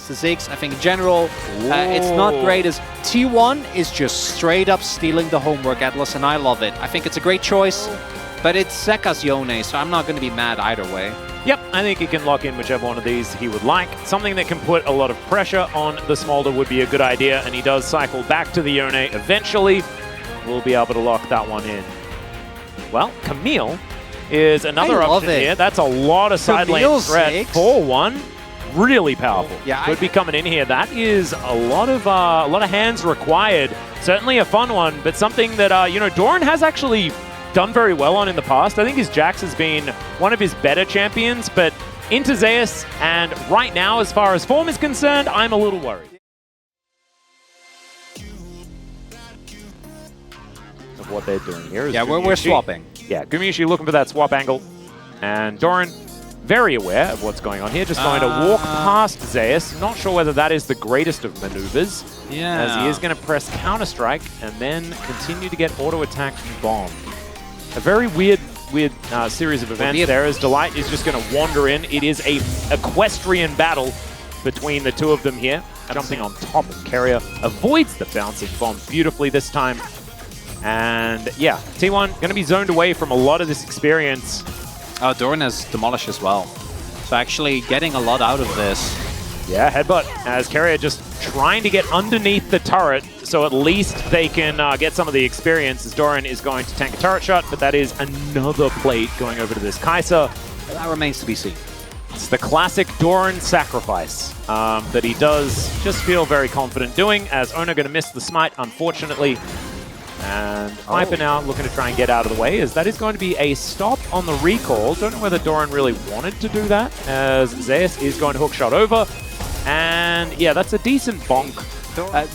against the Zegs. I think in general, it's not great as T1 is just straight up stealing the homework, Atlas, and I love it. I think it's a great choice, but it's Zeka's Yone, so I'm not going to be mad either way. Yep, I think he can lock in whichever one of these he would like. Something that can put a lot of pressure on the Smolder would be a good idea, and he does cycle back to the Yone eventually. We'll be able to lock that one in. Well, Camille is another option here. That's a lot of side lane threat for one. Really powerful. Yeah, could be coming in here. That is a lot of hands required. Certainly a fun one, but something that you know, Doran has actually done very well on in the past. I think his Jax has been one of his better champions, but into Zeus, and right now, as far as form is concerned, I'm a little worried. Of what they're doing here is we're swapping. Yeah, Gumiushi looking for that swap angle, and Doran very aware of what's going on here, just going to walk past Zeus. Not sure whether that is the greatest of maneuvers, as he is going to press Counter-Strike and then continue to get auto-attack and bomb. A very weird series of events there, as Delight is just going to wander in. It is a equestrian battle between the two of them here. Jumping on top of Keria, avoids the bouncing bomb beautifully this time. And yeah, T1 going to be zoned away from a lot of this experience. Doran has Demolish as well. So actually getting a lot out of this. Yeah, headbutt as Keria just trying to get underneath the turret, so at least they can get some of the experience, as Doran is going to tank a turret shot, but that is another plate going over to this Kai'Sa. That remains to be seen. It's the classic Doran sacrifice that he does just feel very confident doing, as Ona going to miss the smite, unfortunately. And Viper now looking to try and get out of the way, as that is going to be a stop on the recall. Don't know whether Doran really wanted to do that, as Zeus is going to hook shot over. And yeah, that's a decent bonk.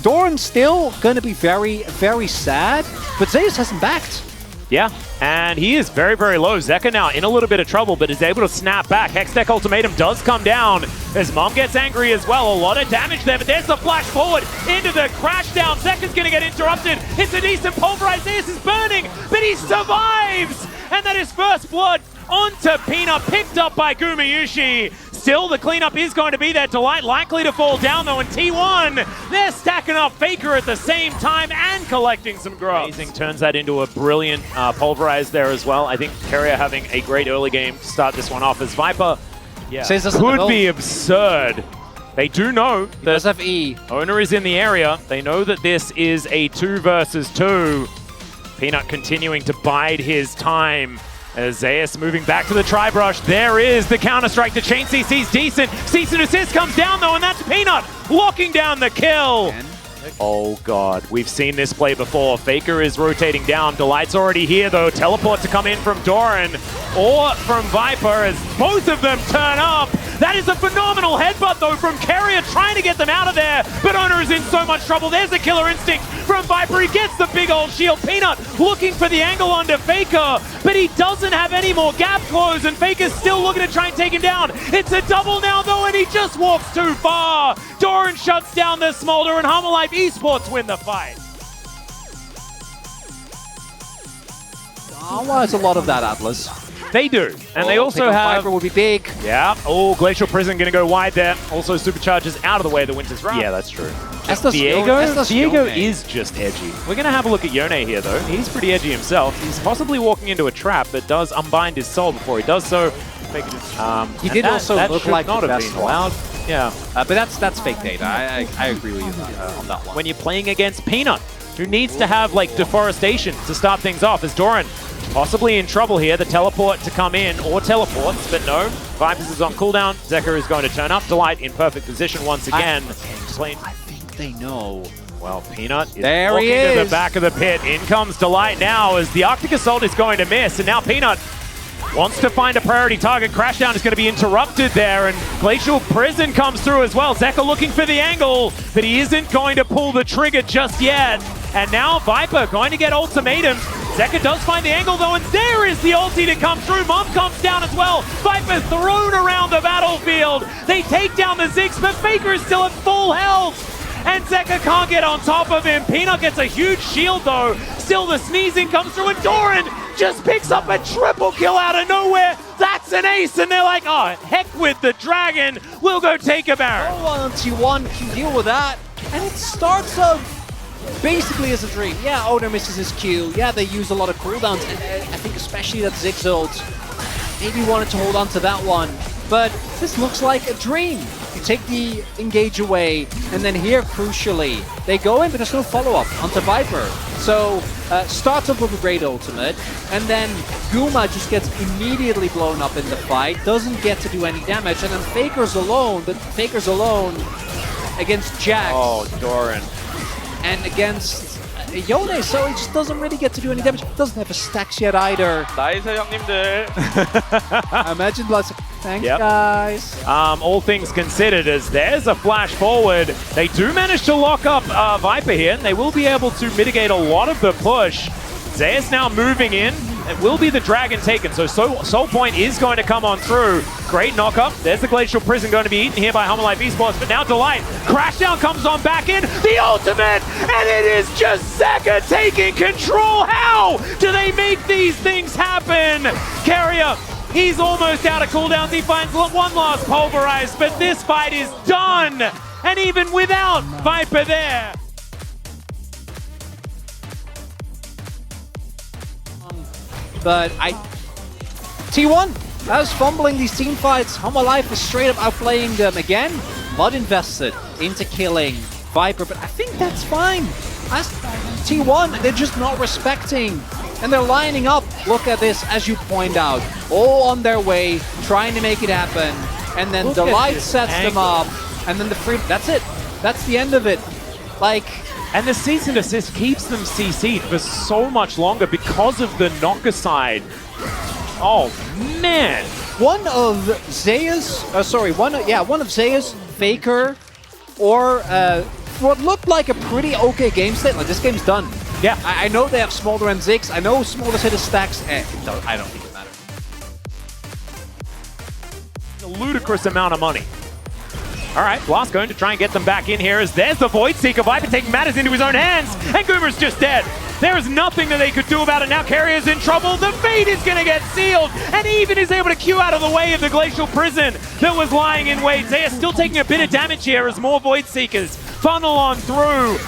Doran's still going to be very, very sad, but Zeus hasn't backed. Yeah, and he is very, very low. Zeka now in a little bit of trouble, but is able to snap back. Hextech Ultimatum does come down as Mom gets angry as well. A lot of damage there, but there's the flash forward into the crash down. Zeka's going to get interrupted. It's a decent pulverize. Zeus is burning, but he survives! And that is first blood onto Peanut, picked up by Gumiushi. Still, the cleanup is going to be there. Delight likely to fall down, though, and T1, they're stacking up Faker at the same time and collecting some grubs. Amazing turns that into a brilliant pulverize there as well. I think Keria having a great early game to start this one off, as Viper could be absurd. They do know that Owner is in the area. They know that this is a 2 versus 2. Peanut continuing to bide his time. As Zeus moving back to the tri-brush, there is the Counter-Strike. The chain CC's decent. Cease and assist comes down though, and that's Peanut locking down the kill. Oh god, we've seen this play before. Faker is rotating down. Delight's already here though. Teleport to come in from Doran or from Viper as both of them turn up. That is a phenomenal headbutt though from Keria, trying to get them out of there, but Owner is in so much trouble. There's a killer instinct from Viper. He gets the big old shield. Peanut looking for the angle onto Faker, but he doesn't have any more gap close, and Faker's still looking to try and take him down. It's a double now though, and he just walks too far. Doran shuts down the Smolder, and Hummerlife Esports win the fight. Well, it's a lot of that, Atlas. They do, and they also have... Viper will be big. Yeah. Oh, Glacial Prison going to go wide there. Also, Supercharges out of the way of the Winter's Wrath. Yeah, that's true. Diego is just edgy. We're going to have a look at Yone here, though. He's pretty edgy himself. He's possibly walking into a trap, but does unbind his soul before he does so. He did also look like not have been allowed. Yeah. But that's fake data. I agree with you on that one. When you're playing against Peanut, who needs to have, like, Deforestation to start things off, as Doran possibly in trouble here. The teleport to come in, or teleports, but no. Vipers is on cooldown. Zeka is going to turn up. Delight in perfect position once again. I think they know. Well, Peanut is walking to the back of the pit. In comes Delight now, as the Arctic Assault is going to miss, and now Peanut wants to find a priority target. Crashdown is going to be interrupted there, and Glacial Prison comes through as well. Zeka looking for the angle, but he isn't going to pull the trigger just yet. And now Viper going to get ultimatum. Zeka does find the angle though, and there is the ulti to come through. Mom comes down as well. Viper thrown around the battlefield. They take down the Ziggs, but Faker is still at full health. And Zeka can't get on top of him. Peanut gets a huge shield though. Still the sneezing comes through, and Doran just picks up a triple kill out of nowhere. That's an ace, and they're like, oh, heck with the dragon. We'll go take a Baron. No one on T1 can deal with that. And it starts off basically as a dream. Yeah, Owner misses his Q. Yeah, they use a lot of cooldowns. And I think especially that Zig's ult maybe wanted to hold on to that one. But this looks like a dream. You take the engage away, and then here, crucially, they go in, but there's no follow-up onto Viper. So, starts off with a great ultimate, and then Guma just gets immediately blown up in the fight, doesn't get to do any damage, and then Faker's alone, but Faker's alone against Jax. Oh, Doran. And against Yone, so he just doesn't really get to do any damage. Doesn't have a stacks yet either. 나이스 형님들. Imagine Blood. Thanks, Yep. guys. All things considered, as there's a flash forward. They do manage to lock up Viper here, and they will be able to mitigate a lot of the push. Zeus now moving in. It will be the dragon taken, so Soul Point is going to come on through. Great knock-up. There's the Glacial Prison going to be eaten here by HLE Esports, but now Delight. Crashdown comes on back in. The ultimate, and it is just Zeka taking control. How do they make these things happen? Carrier, he's almost out of cooldowns. He finds one last pulverize, but this fight is done. And even without Viper there. But T1, I was fumbling these team fights. HLE is straight up outplaying them again. Mud invested into killing Viper, but I think that's fine. As T1, they're just not respecting. And they're lining up. Look at this, as you point out. All on their way, trying to make it happen. And then Delight sets them up. And then the free, that's it. That's the end of it. Like, and the cease and desist keeps them CC'd for so much longer because of the knocker side. Oh man! One of Zeus, one of Zeus, Faker, or what looked like a pretty okay game state. Like, this game's done. Yeah, I know they have Smolder and Ziggs. I know Smolder's hit his stacks. I don't think it matters. A ludicrous amount of money. All right, Blast going to try and get them back in here as there's the Void Seeker. Viper taking matters into his own hands, and Goomer's just dead. There is nothing that they could do about it now. Carrier's in trouble. The fate is going to get sealed, and even is able to Q out of the way of the Glacial Prison that was lying in wait. They are still taking a bit of damage here as more Void Seekers funnel on through.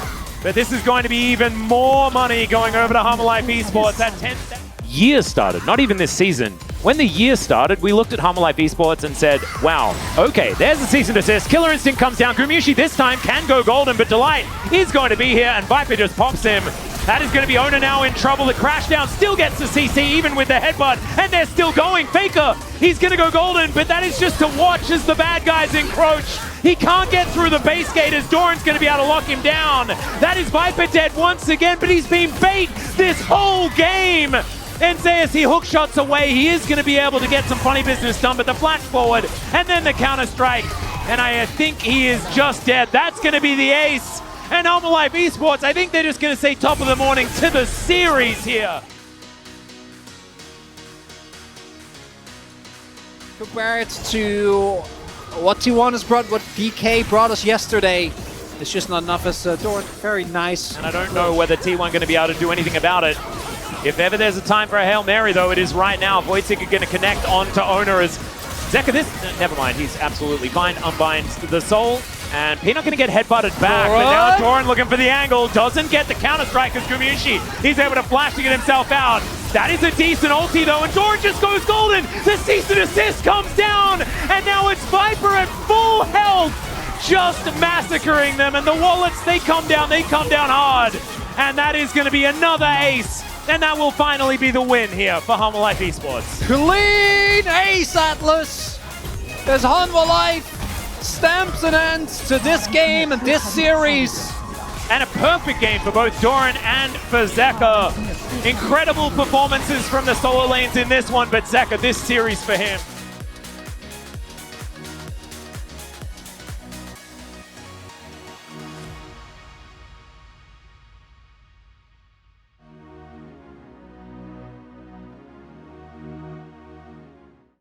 But this is going to be even more money going over to HLE Esports at 10 seconds. Year started, not even this season. When the year started, we looked at HLE Esports and said, wow, okay, there's the cease and desist. Killer Instinct comes down. Gumiushi this time can go golden, but Delight is going to be here, and Viper just pops him. That is going to be Owner now in trouble. The Crashdown still gets the CC, even with the headbutt, and they're still going. Faker, he's going to go golden, but that is just to watch as the bad guys encroach. He can't get through the base gate as Doran's going to be able to lock him down. That is Viper dead once again, but he's been bait this whole game. And Zeus, he hook shots away. He is going to be able to get some funny business done, but the flash forward and then the counter strike. And I think he is just dead. That's going to be the ace. And HLE Esports, I think they're just going to say top of the morning to the series here. Compared to what T1 has brought, what DK brought us yesterday, it's just not enough as Doran. Very nice. And I don't know whether T1 going to be able to do anything about it. If ever there's a time for a Hail Mary, though, it is right now. Voidseeker going to connect onto Owner as Zeka never mind, he's absolutely fine. Unbinds the soul, and Peanut going to get headbutted back, but now Doran looking for the angle, doesn't get the counter-strike as Gumiushi. He's able to flash to get himself out. That is a decent ulti, though, and Doran just goes golden. The cease and desist comes down, and now it's Viper at full health, just massacring them, and the wallets, they come down hard. And that is going to be another ace. And that will finally be the win here for HLE Esports. Clean ace, Atlas! As HLE stamps an end to this game and this series. And a perfect game for both Doran and for Zeka. Incredible performances from the solo lanes in this one, but Zeka, this series for him.